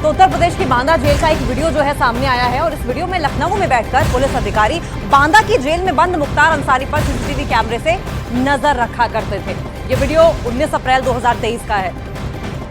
तो उत्तर प्रदेश की बांदा जेल का एक वीडियो जो है सामने आया है और इस वीडियो में लखनऊ में बैठकर पुलिस अधिकारी बांदा की जेल में बंद मुख्तार अंसारी पर सीसीटीवी कैमरे से नजर रखा करते थे। ये वीडियो 19 अप्रैल 2023 का है।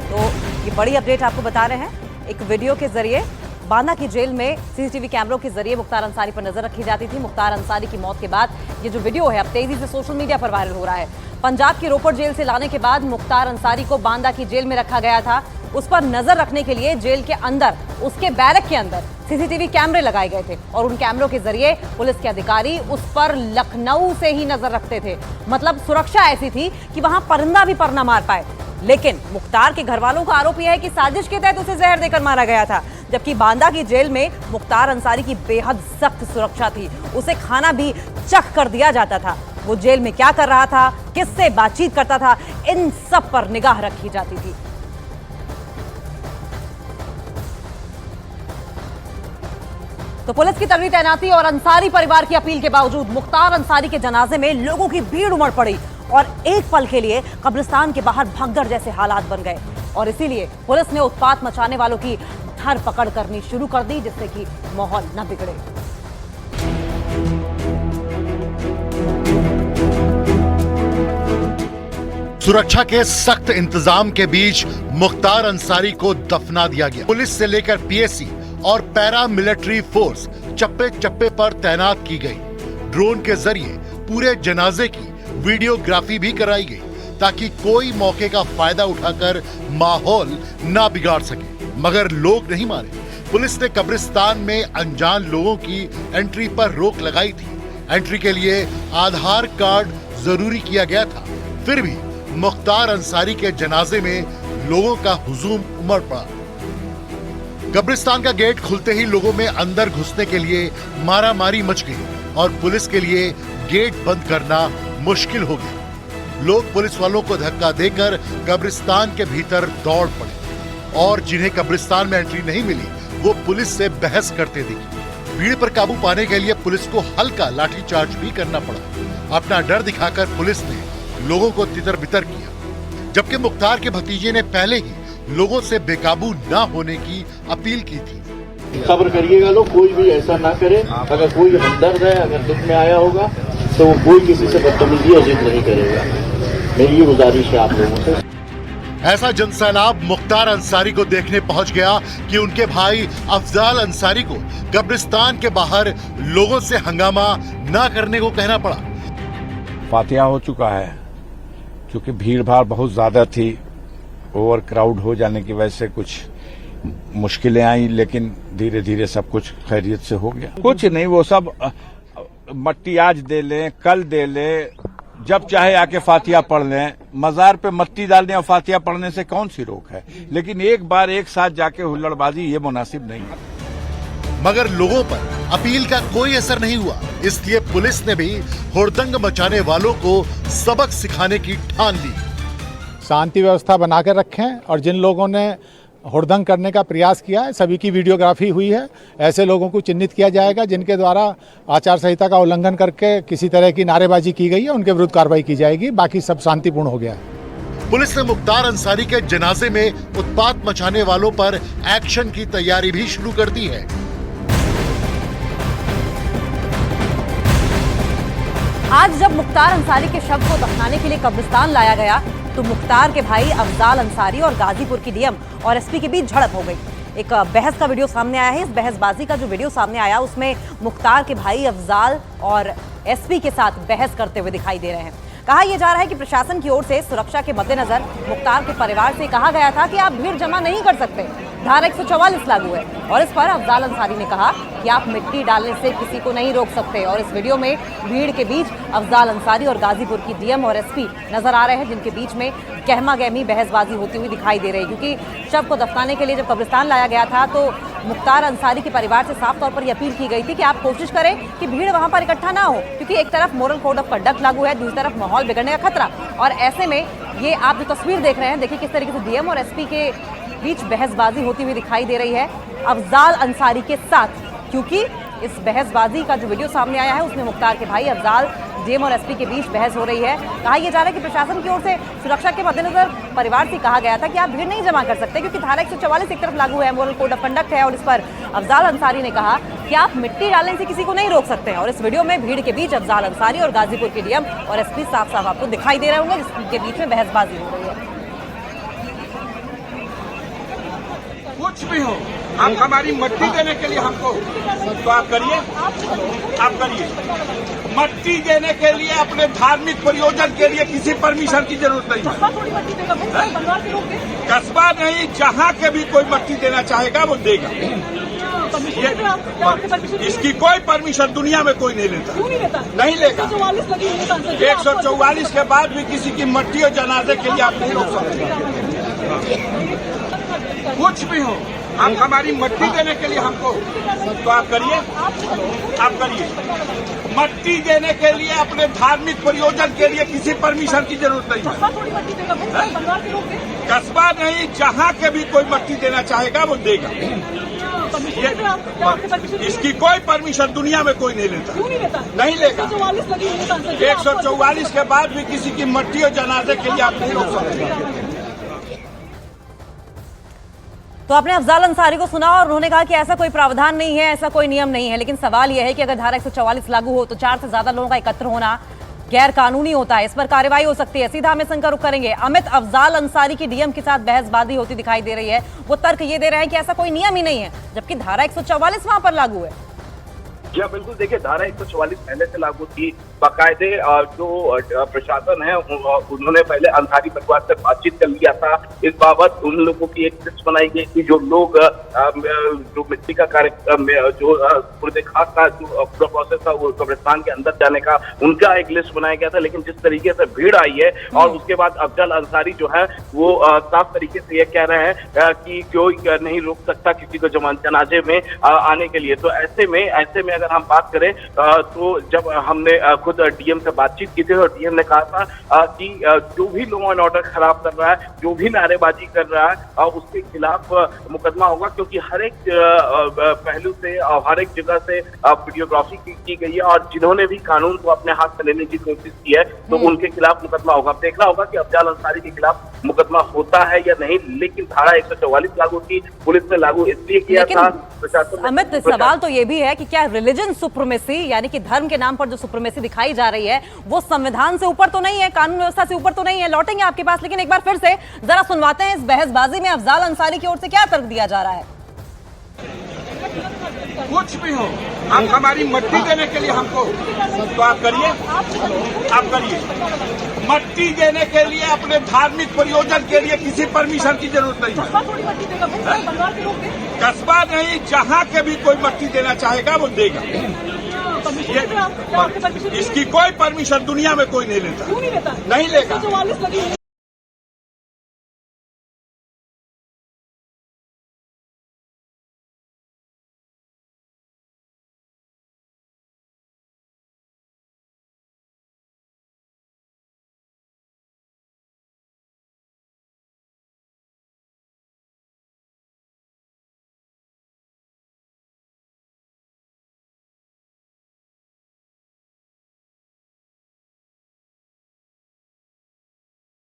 तो ये बड़ी अपडेट आपको बता रहे हैं। एक वीडियो के जरिए बांदा की जेल में सीसीटीवी कैमरों के जरिए मुख्तार अंसारी पर नजर रखी जाती थी। मुख्तार अंसारी की मौत के बाद ये जो वीडियो है अब तेजी से सोशल मीडिया पर वायरल हो रहा है। पंजाब की रोपड़ जेल से लाने के बाद मुख्तार अंसारी को बांदा की जेल में रखा गया था। उस पर नजर रखने के लिए जेल के अंदर, उसके बैरक के अंदर सीसीटीवी कैमरे लगाए गए थे और उन कैमरों के जरिए पुलिस के अधिकारी उस पर लखनऊ से ही नजर रखते थे। मतलब सुरक्षा ऐसी थी कि वहां परिंदा भी पर न मार पाए। लेकिन मुख्तार के घर वालों का आरोप यह है कि साजिश के तहत उसे जहर देकर मारा गया था। जबकि बांदा की जेल में मुख्तार अंसारी की बेहद सख्त सुरक्षा थी। उसे खाना भी चख कर दिया जाता था। वो जेल में क्या कर रहा था, किससे बातचीत करता था, इन सब पर निगाह रखी जाती थी। तो पुलिस की तगड़ी तैनाती और अंसारी परिवार की अपील के बावजूद मुख्तार अंसारी के जनाजे में लोगों की भीड़ उमड़ पड़ी और एक पल के लिए कब्रिस्तान के बाहर भगदड़ जैसे हालात बन गए। और इसीलिए पुलिस ने उत्पात मचाने वालों की धरपकड़ करनी शुरू कर दी, जिससे कि माहौल न बिगड़े। सुरक्षा के सख्त इंतजाम के बीच मुख्तार अंसारी को दफना दिया गया। पुलिस से लेकर पीएसी और पैरा मिलिट्री फोर्स चप्पे चप्पे पर तैनात की गई। ड्रोन के जरिए पूरे जनाजे की वीडियोग्राफी भी कराई गई ताकि कोई मौके का फायदा उठाकर माहौल ना बिगाड़ सके। मगर लोग नहीं मारे। पुलिस ने कब्रिस्तान में अनजान लोगों की एंट्री पर रोक लगाई थी। एंट्री के लिए आधार कार्ड जरूरी किया गया था। फिर भी मुख्तार अंसारी के जनाजे में लोगों का हुजूम उमड़ पड़ा। कब्रिस्तान का गेट खुलते ही लोगों में अंदर घुसने के लिए मारामारी मच गई और पुलिस के लिए गेट बंद करना मुश्किल हो गया। लोग पुलिस वालों को धक्का देकर कब्रिस्तान के भीतर दौड़ पड़े और जिन्हें कब्रिस्तान में एंट्री नहीं मिली वो पुलिस से बहस करते दिखे। भीड़ पर काबू पाने के लिए पुलिस को हल्का लाठीचार्ज भी करना पड़ा। अपना डर दिखाकर पुलिस ने लोगों को तितर बितर किया। जबकि मुख्तार के भतीजे ने पहले ही लोगों से बेकाबू ना होने की अपील की थी। खबर करिएगा लोग, कोई भी ऐसा ना करे। अगर कोई हमदर्द है, अगर दुख में आया होगा तो वो कोई किसी से बदतमीजी या जिद नहीं करेगा। मेरी ये गुजारिश है आप लोगों से। ऐसा जनसैलाब मुख्तार अंसारी को देखने पहुंच गया कि उनके भाई अफजाल अंसारी को कब्रिस्तान के बाहर लोगों से हंगामा ना करने को कहना पड़ा। फातिहा हो चुका है, क्योंकि भीड़ भाड़ बहुत ज्यादा थी। ओवर क्राउड हो जाने की वजह से कुछ मुश्किलें आई, लेकिन धीरे धीरे सब कुछ खैरियत से हो गया। कुछ नहीं, वो सब मट्टी आज दे लें, कल दे लें, जब चाहे आके फातिहा पढ़ लें। मजार पे मट्टी डालने और फातिहा पढ़ने से कौन सी रोक है, लेकिन एक बार एक साथ जाके हुल्लड़बाजी ये मुनासिब नहीं है। मगर लोगों पर अपील का कोई असर नहीं हुआ। इसलिए पुलिस ने भी हुड़दंग मचाने वालों को सबक सिखाने की ठान ली। शांति व्यवस्था बनाकर रखें और जिन लोगों ने हुड़दंग करने का प्रयास किया है सभी की वीडियोग्राफी हुई है। ऐसे लोगों को चिन्हित किया जाएगा जिनके द्वारा आचार संहिता का उल्लंघन करके किसी तरह की नारेबाजी की गई है, उनके विरुद्ध कार्रवाई की जाएगी। बाकी सब शांतिपूर्ण हो गया है। पुलिस ने मुख्तार अंसारी के जनाजे में उत्पात मचाने वालों पर एक्शन की तैयारी भी शुरू कर दी है। आज जब मुख्तार अंसारी के शव को दफनाने के लिए कब्रिस्तान लाया गया तो मुख्तार के भाई अफजाल अंसारी और गाजीपुर की डीएम और एसपी के बीच झड़प हो गई। एक बहस का वीडियो सामने आया है। इस बहसबाजी का जो वीडियो सामने आया उसमें मुख्तार के भाई अफजाल और एसपी के साथ बहस करते हुए दिखाई दे रहे हैं। कहा यह जा रहा है कि प्रशासन की ओर से सुरक्षा के मद्देनजर मुख्तार के परिवार से कहा गया था कि आप भीड़ जमा नहीं कर सकते। धारा 144 लागू है और इस पर अफजाल अंसारी ने कहा कि आप मिट्टी डालने से किसी को नहीं रोक सकते। और इस वीडियो में भीड़ के बीच अफजाल अंसारी और गाजीपुर की डीएम और एसपी नजर आ रहे हैं, जिनके बीच में गहमा गहमी बहसबाजी होती हुई दिखाई दे रही है। क्योंकि शव को दफनाने के लिए जब कब्रिस्तान लाया गया था तो मुख्तार अंसारी के परिवार से साफ तौर पर यह अपील की गई थी कि आप कोशिश करें कि भीड़ वहां पर इकट्ठा ना हो, क्योंकि एक तरफ मोरल कोड ऑफ कंडक्ट लागू है, दूसरी तरफ माहौल बिगड़ने का खतरा। और ऐसे में ये आप जो तस्वीर देख रहे हैं, देखिए किस तरीके से डीएम और एसपी के बीच बहसबाजी होती हुई दिखाई दे रही है अफजाल अंसारी के साथ। क्योंकि इस बहसबाजी का जो वीडियो सामने आया है उसमें मुख्तार के भाई अफजाल डीएम और एसपी के बीच बहस हो रही है। कहा यह जा रहा है कि प्रशासन की ओर से सुरक्षा के मद्देनजर परिवार से कहा गया था कि आप भीड़ नहीं जमा कर सकते क्योंकि धारा 144 एक तरफ लागू है, मॉरल कोड ऑफ कंडक्ट है, और इस पर अफजाल अंसारी ने कहा कि आप मिट्टी डालने से किसी को नहीं रोक सकते हैं। और इस वीडियो में भीड़ के बीच अफजाल अंसारी और गाजीपुर के डीएम और एसपी साफ साफ आपको दिखाई दे रहे होंगे, जिसके बीच में बहसबाजी हो रही है। कुछ भी हो, आप हमारी मट्टी देने के लिए हमको तो आप करिए, आप करिए। मट्टी देने के लिए अपने धार्मिक प्रयोजन के लिए किसी परमिशन की जरूरत नहीं है। कस्बा नहीं, जहाँ के भी कोई मट्टी देना चाहेगा वो देगा। इसकी कोई परमिशन दुनिया में कोई नहीं लेता, नहीं लेगा। 144 के बाद भी किसी की मट्टी और जनाजे के लिए आप नहीं रोक सकते। कुछ भी हो, आप हमारी मट्टी देने के लिए हमको तो आप करिए, आप करिए। मट्टी देने के लिए अपने धार्मिक प्रयोजन के लिए किसी परमिशन की जरूरत नहीं है। कस्बा नहीं, जहाँ के भी कोई मट्टी देना चाहेगा वो देगा। इसकी कोई परमिशन दुनिया में कोई नहीं लेता, नहीं लेगा। 144 के बाद भी किसी की मट्टी और जनाजे के लिए आप नहीं रोक सकते। तो आपने अफजाल अंसारी को सुना और उन्होंने कहा कि ऐसा कोई प्रावधान नहीं है, ऐसा कोई नियम नहीं है, लेकिन सवाल यह है कि अगर धारा 144 लागू हो तो 4 से ज्यादा लोगों का एकत्र होना गैर कानूनी होता है, इस पर कार्रवाई हो सकती है। सीधा हम इनका रुख करेंगे। अमित, अफजाल अंसारी की डीएम के साथ बहसबाजी होती दिखाई दे रही है, वो तर्क ये दे रहे हैं कि ऐसा कोई नियम ही नहीं है, जबकि धारा 144 वहां पर लागू है। जी बिल्कुल, देखिए धारा 144 पहले से लागू थी। बाकायदे जो प्रशासन है उन्होंने पहले अंसारी परिवार से बातचीत कर लिया था। इस बाबत उन लोगों की एक लिस्ट बनाई गई कि जो लोग जो मिट्टी का कार्यक्रम जो पूरे खास का जो पूरा प्रोसेस था वो कब्रिस्तान के अंदर जाने का, उनका एक लिस्ट बनाया गया था। लेकिन जिस तरीके से भीड़ आई है और उसके बाद अफजल अंसारी जो है वो साफ तरीके से ये कह रहे हैं कि कोई नहीं रोक सकता किसी को जनाजे में आने के लिए। तो ऐसे में अगर हम बात करें तो जब हमने खुद डीएम से बातचीत की थी और डीएम ने कहा था कि जो भी लॉ एंड ऑर्डर खराब कर रहा है, जो भी नारेबाजी कर रहा है, उसके खिलाफ मुकदमा होगा, क्योंकि हर एक पहलू से और हर एक जगह से वीडियोग्राफी की गई है और जिन्होंने भी कानून को अपने हाथ में लेने की कोशिश की है तो उनके खिलाफ मुकदमा होगा। देखना होगा कि अफजाल अंसारी के खिलाफ मुकदमा होता है या नहीं। लेकिन धारा 144 लागू की, पुलिस ने लागू इसलिए किया था। अमित, सवाल तो ये भी है कि क्या रिलीजन सुप्रीमेसी यानी कि धर्म के नाम पर जो सुप्रीमेसी दिखाई जा रही है वो संविधान से ऊपर तो नहीं है, कानून व्यवस्था से ऊपर तो नहीं है? लौटेंगे आपके पास, लेकिन एक बार फिर से जरा सुनवाते हैं इस बहसबाजी में अफजाल अंसारी की ओर से क्या तर्क दिया जा रहा है। कुछ भी हो, आप हमारी मट्टी देने के लिए हमको तो आप करिए, आप करिए। मट्टी देने के लिए अपने धार्मिक प्रयोजन के लिए किसी परमिशन की जरूरत नहीं है। कस्बा नहीं, जहाँ के भी कोई मट्टी देना चाहेगा वो देगा। इसकी कोई परमिशन दुनिया में कोई नहीं लेता, नहीं लेगा।